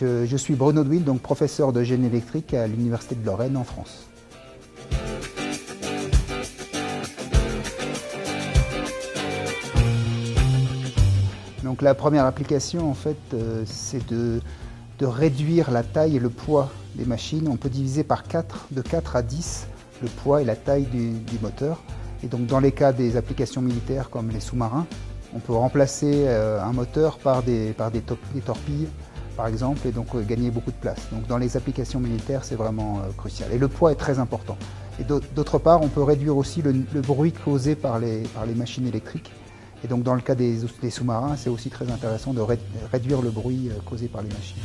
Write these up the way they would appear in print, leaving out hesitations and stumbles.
Je suis Bruno Douil, donc professeur de génie électrique à l'Université de Lorraine en France. Donc la première application, en fait, c'est de réduire la taille et le poids des machines. On peut diviser par 4, de 4 à 10, le poids et la taille du moteur. Et donc dans les cas des applications militaires comme les sous-marins, on peut remplacer un moteur par des torpilles, par exemple, et donc gagner beaucoup de place. Donc dans les applications militaires, c'est vraiment crucial. Et le poids est très important. Et d'autre part, on peut réduire aussi le bruit causé par les machines électriques. Et donc dans le cas des sous-marins, c'est aussi très intéressant de réduire le bruit causé par les machines.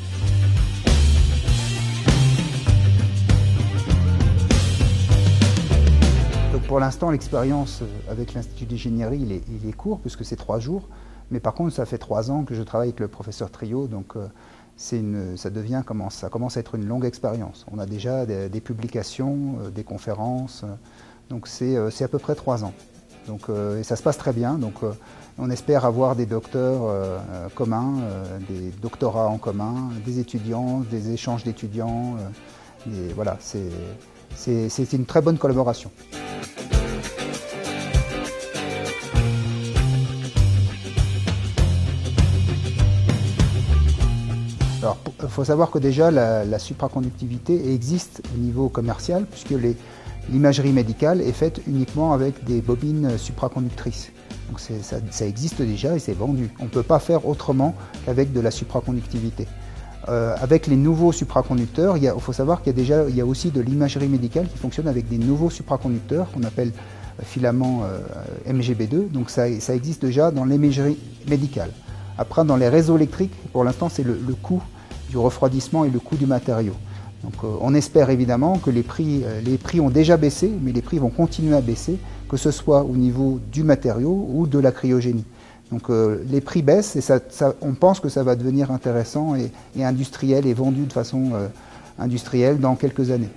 Donc pour l'instant, l'expérience avec l'Institut d'ingénierie, il est court, puisque c'est 3 jours. Mais par contre, ça fait 3 ans que je travaille avec le professeur Trio, donc ça commence à être une longue expérience. On a déjà des publications, des conférences, donc c'est à peu près 3 ans. Donc, et ça se passe très bien, donc on espère avoir des docteurs communs, des doctorats en commun, des étudiants, des échanges d'étudiants. Voilà, c'est une très bonne collaboration. Alors, il faut savoir que déjà la supraconductivité existe au niveau commercial, puisque l'imagerie médicale est faite uniquement avec des bobines supraconductrices. Donc ça existe déjà et c'est vendu. On ne peut pas faire autrement qu'avec de la supraconductivité. Avec les nouveaux supraconducteurs, il faut savoir qu'il y a aussi de l'imagerie médicale qui fonctionne avec des nouveaux supraconducteurs qu'on appelle filaments MGB2. Donc ça existe déjà dans l'imagerie médicale. Après, dans les réseaux électriques, pour l'instant, c'est le coût du refroidissement et le coût du matériau. Donc on espère évidemment que les prix ont déjà baissé, mais les prix vont continuer à baisser, que ce soit au niveau du matériau ou de la cryogénie. Donc les prix baissent et on pense que ça va devenir intéressant et industriel et vendu de façon industrielle dans quelques années.